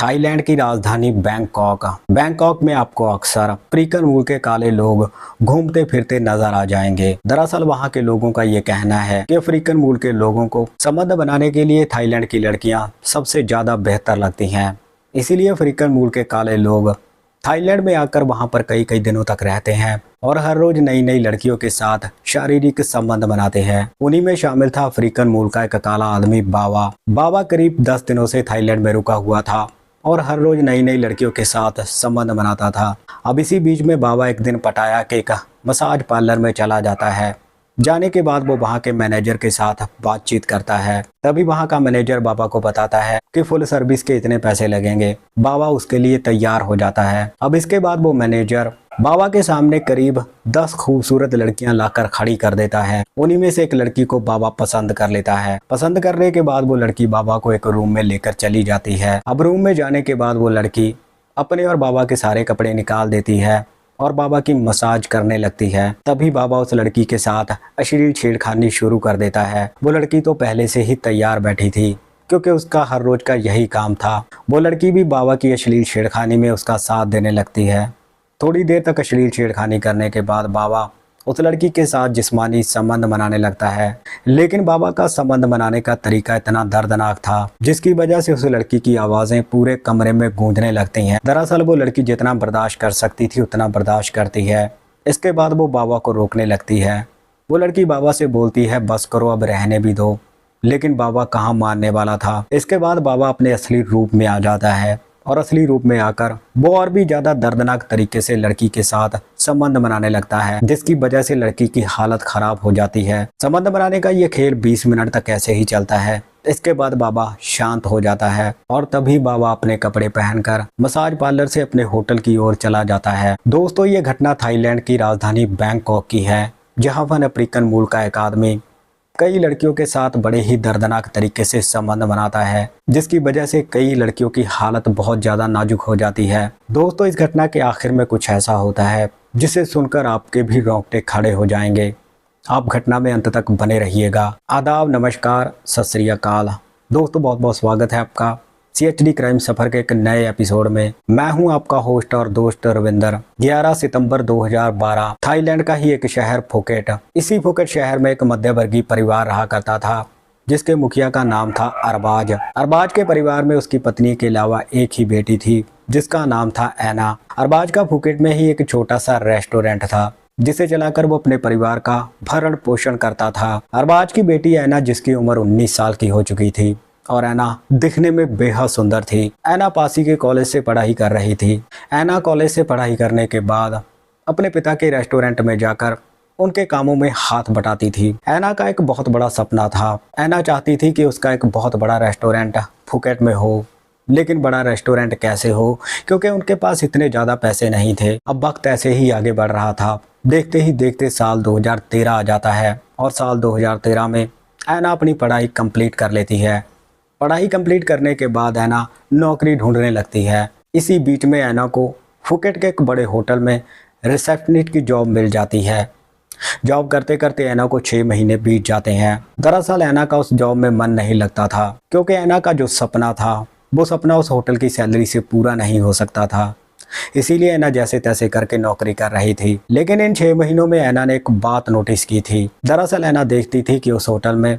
Thailand की राजधानी Bangkok. Bangkok में आपको अक्सर अफ्रीकन मूल के काले लोग घूमते फिरते नजर आ जाएंगे। दरअसल वहां के लोगों का ये कहना है कि अफ्रीकन मूल के लोगों को संबंध बनाने के लिए थाईलैंड की लड़कियां सबसे ज्यादा बेहतर लगती हैं। इसीलिए अफ्रीकन मूल के काले लोग थाईलैंड में आकर वहां पर कई कई दिनों तक रहते हैं और हर रोज नई नई लड़कियों के साथ शारीरिक संबंध बनाते हैं। उन्हीं में शामिल था अफ्रीकन मूल का एक काला आदमी बाबा। बाबा करीब 10 दिनों से थाईलैंड में रुका हुआ था और हर रोज नई नई लड़कियों के साथ संबंध बनाता था। अब इसी बीच में बाबा एक दिन पटाया के एक मसाज पार्लर में चला जाता है। जाने के बाद वो वहाँ के मैनेजर के साथ बातचीत करता है। तभी वहाँ का मैनेजर बाबा को बताता है कि फुल सर्विस के इतने पैसे लगेंगे। बाबा उसके लिए तैयार हो जाता है। अब इसके बाद वो मैनेजर बाबा के सामने करीब 10 खूबसूरत लड़कियां लाकर खड़ी कर देता है। उन्हीं में से एक लड़की को बाबा पसंद कर लेता है। पसंद करने के बाद वो लड़की बाबा को एक रूम में लेकर चली जाती है। अब रूम में जाने के बाद वो लड़की अपने और बाबा के सारे कपड़े निकाल देती है और बाबा की मसाज करने लगती है। तभी बाबा उस लड़की के साथ अश्लील छेड़खानी शुरू कर देता है। वो लड़की तो पहले से ही तैयार बैठी थी क्योंकि उसका हर रोज का यही काम था। वो लड़की भी बाबा की अश्लील छेड़खानी में उसका साथ देने लगती है। थोड़ी देर तक अश्लील छेड़खानी करने के बाद बाबा उस लड़की के साथ जिस्मानी संबंध बनाने लगता है। लेकिन बाबा का संबंध बनाने का तरीका इतना दर्दनाक था जिसकी वजह से उस लड़की की आवाज़ें पूरे कमरे में गूंजने लगती हैं। दरअसल वो लड़की जितना बर्दाश्त कर सकती थी उतना बर्दाश्त करती है। इसके बाद वो बाबा को रोकने लगती है। वो लड़की बाबा से बोलती है बस करो, अब रहने भी दो। लेकिन बाबा कहाँ मानने वाला था। इसके बाद बाबा अपने असली रूप में आ जाता है और असली रूप में आकर वो और भी ज्यादा दर्दनाक तरीके से लड़की के साथ संबंध बनाने लगता है, जिसकी वजह से लड़की की हालत खराब हो जाती है। संबंध बनाने का ये खेल 20 मिनट तक ऐसे ही चलता है। इसके बाद बाबा शांत हो जाता है और तभी बाबा अपने कपड़े पहनकर मसाज पार्लर से अपने होटल की ओर चला जाता है। दोस्तों, ये घटना थाईलैंड की राजधानी बैंकॉक की है, जहाँ पर अफ्रीकन मूल का एक आदमी कई लड़कियों के साथ बड़े ही दर्दनाक तरीके से संबंध बनाता है, जिसकी वजह से कई लड़कियों की हालत बहुत ज़्यादा नाजुक हो जाती है। दोस्तों, इस घटना के आखिर में कुछ ऐसा होता है जिसे सुनकर आपके भी रोंगटे खड़े हो जाएंगे। आप घटना में अंत तक बने रहिएगा। आदाब, नमस्कार, सत श्री अकाल। दोस्तों, बहुत बहुत स्वागत है आपका CHD क्राइम सफर के एक नए एपिसोड में। मैं हूं आपका होस्ट और दोस्त रविंदर। 11 सितंबर 2012 थाईलैंड का ही एक शहर फुकेट। इसी फुकेट शहर में एक मध्यवर्गीय परिवार रहा करता था जिसके मुखिया का नाम था अरबाज। अरबाज के परिवार में उसकी पत्नी के अलावा एक ही बेटी थी जिसका नाम था ऐना। अरबाज का फुकेट में ही एक छोटा सा रेस्टोरेंट था जिसे चलाकर वो अपने परिवार का भरण पोषण करता था। अरबाज की बेटी ऐना, जिसकी उम्र 19 साल की हो चुकी थी और ऐना दिखने में बेहद सुंदर थी। ऐना पासी के कॉलेज से पढ़ाई कर रही थी। ऐना कॉलेज से पढ़ाई करने के बाद अपने पिता के रेस्टोरेंट में जाकर उनके कामों में हाथ बटाती थी। ऐना का एक बहुत बड़ा सपना था। ऐना चाहती थी कि उसका एक बहुत बड़ा रेस्टोरेंट फुकेट में हो, लेकिन बड़ा रेस्टोरेंट कैसे हो, क्योंकि उनके पास इतने ज़्यादा पैसे नहीं थे। अब वक्त ऐसे ही आगे बढ़ रहा था। देखते ही देखते साल 2013 आ जाता है और साल 2013 में ऐना अपनी पढ़ाई कंप्लीट कर लेती है। पढ़ाई कंप्लीट करने के बाद ऐना नौकरी ढूंढने लगती है। इसी बीच में ऐना को फुकेट के एक बड़े होटल में रिसेप्शनिस्ट की जॉब मिल जाती है। जॉब करते करते ऐना को 6 महीने बीत जाते हैं। दरअसल ऐना का उस जॉब में मन नहीं लगता था क्योंकि ऐना का जो सपना था वो सपना उस होटल की सैलरी से पूरा नहीं हो सकता था। इसीलिए ऐना जैसे तैसे करके नौकरी कर रही थी। लेकिन इन 6 महीनों में ऐना ने एक बात नोटिस की थी। दरअसल ऐना देखती थी कि उस होटल में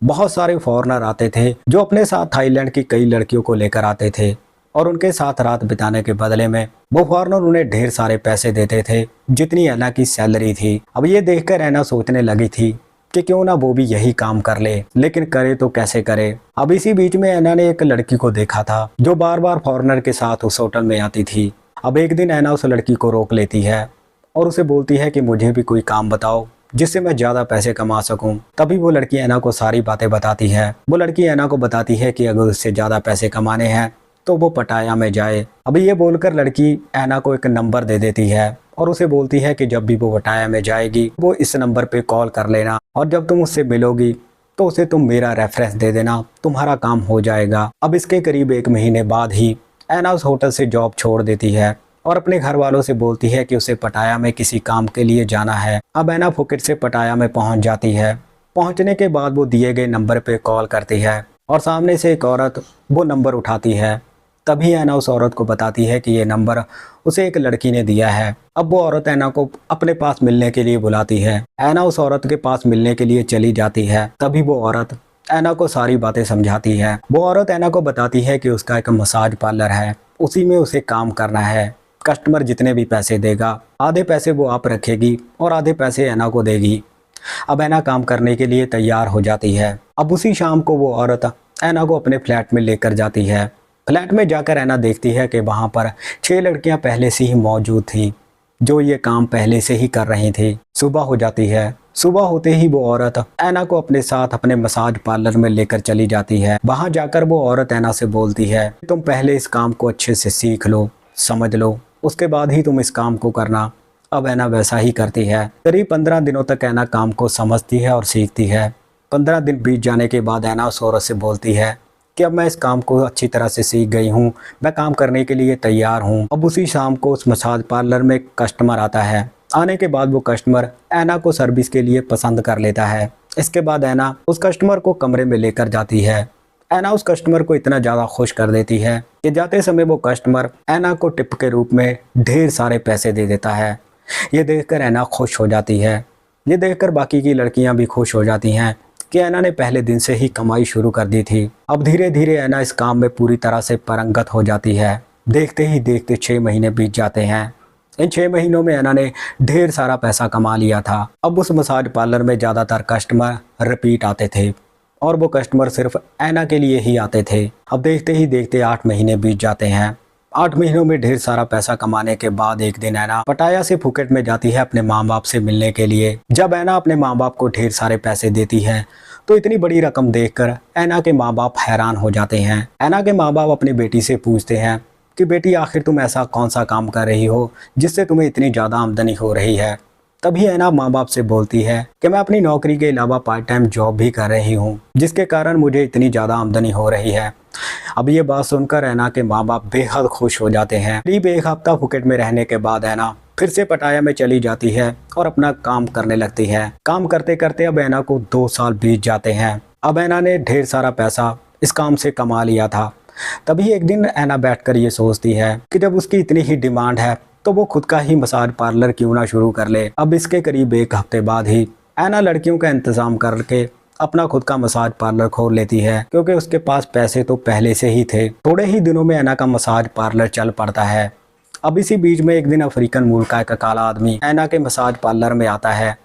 बहुत सारे फॉरेनर आते थे जो अपने साथ थाईलैंड की कई लड़कियों को लेकर आते थे और उनके साथ रात बिताने के बदले में वो फॉरेनर उन्हें ढेर सारे पैसे देते थे, जितनी ऐना की सैलरी थी। अब ये देखकर ऐना सोचने लगी थी कि क्यों ना वो भी यही काम कर ले, लेकिन करे तो कैसे करे। अब इसी बीच में ऐना ने एक लड़की को देखा था जो बार बार फॉरेनर के साथ उस होटल में आती थी। अब एक दिन ऐना उस लड़की को रोक लेती है और उसे बोलती है कि मुझे भी कोई काम बताओ जिससे मैं ज़्यादा पैसे कमा सकूं। तभी वो लड़की ऐना को सारी बातें बताती है। वो लड़की ऐना को बताती है कि अगर उससे ज़्यादा पैसे कमाने हैं तो वो पटाया में जाए। अभी ये बोलकर लड़की ऐना को एक नंबर दे देती है और उसे बोलती है कि जब भी वो पटाया में जाएगी वो इस नंबर पे कॉल कर लेना और जब तुम उससे मिलोगी तो उसे तुम मेरा रेफरेंस दे देना, तुम्हारा काम हो जाएगा। अब इसके करीब 1 महीने बाद ही ऐना उस होटल से जॉब छोड़ देती है और अपने घर वालों से बोलती है कि उसे पटाया में किसी काम के लिए जाना है। अब ऐना फुकेट से पटाया में पहुंच जाती है। पहुंचने के बाद वो दिए गए नंबर पे कॉल करती है और सामने से एक औरत वो नंबर उठाती है तभी ऐना उस औरत को बताती है कि ये नंबर उसे एक लड़की ने दिया है। अब वो औरत ऐना को अपने पास मिलने के लिए बुलाती है। ऐना उस औरत के पास मिलने के लिए चली जाती है। तभी वो औरत ऐना को सारी बातें समझाती है। वो औरत ऐना को बताती है कि उसका एक मसाज पार्लर है, उसी में उसे काम करना है। कस्टमर जितने भी पैसे देगा, आधे पैसे वो आप रखेगी और आधे पैसे ऐना को देगी। अब ऐना काम करने के लिए तैयार हो जाती है। अब उसी शाम को वो औरत ऐना को अपने फ्लैट में लेकर जाती है। फ्लैट में जाकर ऐना देखती है कि वहाँ पर 6 लड़कियाँ पहले से ही मौजूद थी, जो ये काम पहले से ही कर रही थी। सुबह हो जाती है। सुबह होते ही वो औरत ऐना को अपने साथ अपने मसाज पार्लर में लेकर चली जाती है। वहाँ जाकर वो औरत ऐना से बोलती है, तुम पहले इस काम को अच्छे से सीख लो, समझ लो, उसके बाद ही तुम इस काम को करना। अब ऐना वैसा ही करती है। करीब 15 दिनों तक ऐना काम को समझती है और सीखती है। 15 दिन बीत जाने के बाद ऐना उस औरत से बोलती है कि अब मैं इस काम को अच्छी तरह से सीख गई हूँ, मैं काम करने के लिए तैयार हूँ। अब उसी शाम को उस मसाज पार्लर में एक कस्टमर आता है। आने के बाद वो कस्टमर ऐना को सर्विस के लिए पसंद कर लेता है। इसके बाद ऐना उस कस्टमर को कमरे में लेकर जाती है। ऐना उस कस्टमर को इतना ज़्यादा खुश कर देती है कि जाते समय वो कस्टमर ऐना को टिप के रूप में ढेर सारे पैसे दे देता है। ये देखकर ऐना खुश हो जाती है। ये देखकर बाकी की लड़कियां भी खुश हो जाती हैं कि ऐना ने पहले दिन से ही कमाई शुरू कर दी थी। अब धीरे धीरे ऐना इस काम में पूरी तरह से पारंगत हो जाती है। देखते ही देखते 6 महीने बीत जाते हैं। इन 6 महीनों में ऐना ने ढेर सारा पैसा कमा लिया था। अब उस मसाज पार्लर में ज़्यादातर कस्टमर रिपीट आते थे और वो कस्टमर सिर्फ ऐना के लिए ही आते थे। अब देखते ही देखते 8 महीने बीत जाते हैं। 8 महीनों में ढेर सारा पैसा कमाने के बाद एक दिन ऐना पटाया से फुकेट में जाती है अपने माँ बाप से मिलने के लिए। जब ऐना अपने माँ बाप को ढेर सारे पैसे देती है तो इतनी बड़ी रकम देखकर ऐना के माँ बाप हैरान हो जाते हैं। ऐना के माँ बाप अपनी बेटी से पूछते हैं कि बेटी आखिर तुम ऐसा कौन सा काम कर रही हो जिससे तुम्हें इतनी ज़्यादा आमदनी हो रही है। तभी ऐना माँ बाप से बोलती है कि मैं अपनी नौकरी के अलावा पार्ट टाइम जॉब भी कर रही हूँ, जिसके कारण मुझे इतनी ज़्यादा आमदनी हो रही है। अब ये बात सुनकर ऐना के माँ बाप बेहद खुश हो जाते हैं। करीब 1 हफ्ता फुकेट में रहने के बाद ऐना फिर से पटाया में चली जाती है और अपना काम करने लगती है। काम करते करते अब ऐना को 2 साल बीत जाते हैं। अब ऐना ने ढेर सारा पैसा इस काम से कमा लिया था। तभी एक दिन ऐना बैठकर ये सोचती है कि जब उसकी इतनी ही डिमांड है तो वो खुद का ही मसाज पार्लर क्यों ना शुरू कर ले। अब इसके करीब 1 हफ्ते बाद ही ऐना लड़कियों का इंतज़ाम करके अपना खुद का मसाज पार्लर खोल लेती है, क्योंकि उसके पास पैसे तो पहले से ही थे। थोड़े ही दिनों में ऐना का मसाज पार्लर चल पड़ता है। अब इसी बीच में एक दिन अफ्रीकन मूल का एक काला आदमी ऐना के मसाज पार्लर में आता है।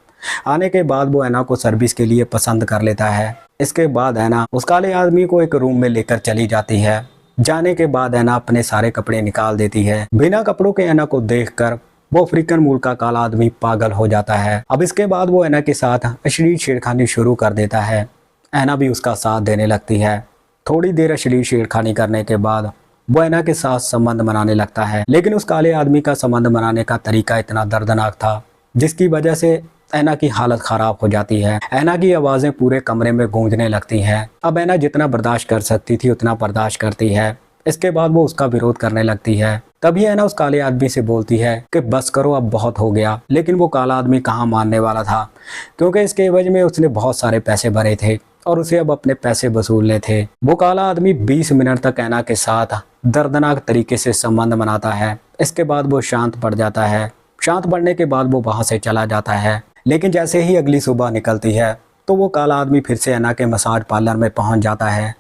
आने के बाद वो ऐना को सर्विस के लिए पसंद कर लेता है। इसके बाद ऐना उस काले आदमी को एक रूम में लेकर चली जाती है। जाने के बाद ऐना अपने सारे कपड़े निकाल देती है। बिना कपड़ों के ऐना को देखकर वो अफ्रीकन मूल का काला आदमी पागल हो जाता है। अब इसके बाद वो ऐना के साथ अश्लील छेड़खानी शुरू कर देता है। ऐना भी उसका साथ देने लगती है। थोड़ी देर अश्लील छेड़खानी करने के बाद वो ऐना के साथ संबंध बनाने लगता है, लेकिन उस काले आदमी का संबंध बनाने का तरीका इतना दर्दनाक था जिसकी वजह से ऐना की हालत खराब हो जाती है। ऐना की आवाज़ें पूरे कमरे में गूंजने लगती हैं। अब ऐना जितना बर्दाश्त कर सकती थी उतना बर्दाश्त करती है। इसके बाद वो उसका विरोध करने लगती है। तभी ऐना उस काले आदमी से बोलती है कि बस करो, अब बहुत हो गया। लेकिन वो काला आदमी कहाँ मानने वाला था, क्योंकि इसके एवज में उसने बहुत सारे पैसे भरे थे और उसे अब अपने पैसे वसूलने थे। वो काला आदमी 20 मिनट तक ऐना के साथ दर्दनाक तरीके से संबंध बनाता है। इसके बाद वो शांत पड़ जाता है। शांत पड़ने के बाद वो वहाँ से चला जाता है। लेकिन जैसे ही अगली सुबह निकलती है तो वो काला आदमी फिर से ऐना के मसाज पार्लर में पहुँच जाता है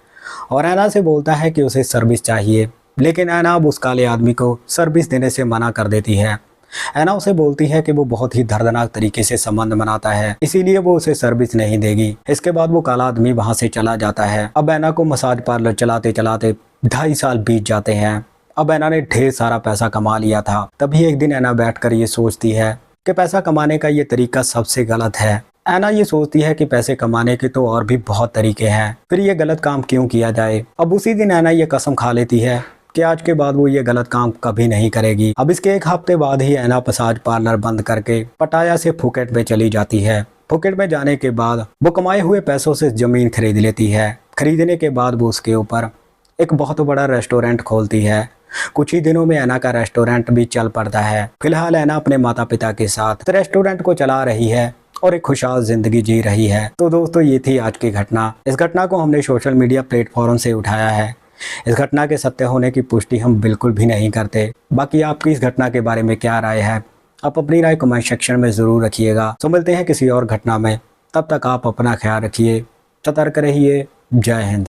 और ऐना से बोलता है कि उसे सर्विस चाहिए। लेकिन ऐना अब उस काले आदमी को सर्विस देने से मना कर देती है। ऐना उसे बोलती है कि वो बहुत ही दर्दनाक तरीके से संबंध बनाता है, इसीलिए वो उसे सर्विस नहीं देगी। इसके बाद वो काला आदमी वहाँ से चला जाता है। अब ऐना को मसाज पार्लर चलाते चलाते 2.5 साल बीत जाते हैं। अब ऐना ने ढेर सारा पैसा कमा लिया था। तभी एक दिन ऐना बैठकर ये सोचती है कि पैसा कमाने का ये तरीका सबसे गलत है। ऐना ये सोचती है कि पैसे कमाने के तो और भी बहुत तरीके हैं, फिर ये गलत काम क्यों किया जाए। अब उसी दिन ऐना ये कसम खा लेती है कि आज के बाद वो ये गलत काम कभी नहीं करेगी। अब इसके 1 हफ्ते बाद ही ऐना मसाज पार्लर बंद करके पटाया से फुकेट में चली जाती है। फुकेट में जाने के बाद वो कमाए हुए पैसों से ज़मीन खरीद लेती है। खरीदने के बाद वो उसके ऊपर एक बहुत बड़ा रेस्टोरेंट खोलती है। कुछ ही दिनों में ऐना का रेस्टोरेंट भी चल पड़ता है। फिलहाल ऐना अपने माता पिता के साथ रेस्टोरेंट को चला रही है और एक खुशहाल जिंदगी जी रही है। तो दोस्तों, ये थी आज की घटना। इस घटना को हमने सोशल मीडिया प्लेटफॉर्म से उठाया है। इस घटना के सत्य होने की पुष्टि हम बिल्कुल भी नहीं करते। बाकी आपकी इस घटना के बारे में क्या राय है, आप अपनी राय कमेंट सेक्शन में ज़रूर रखिएगा। तो मिलते हैं किसी और घटना में, तब तक आप अपना ख्याल रखिए, सतर्क रहिए। जय हिंद।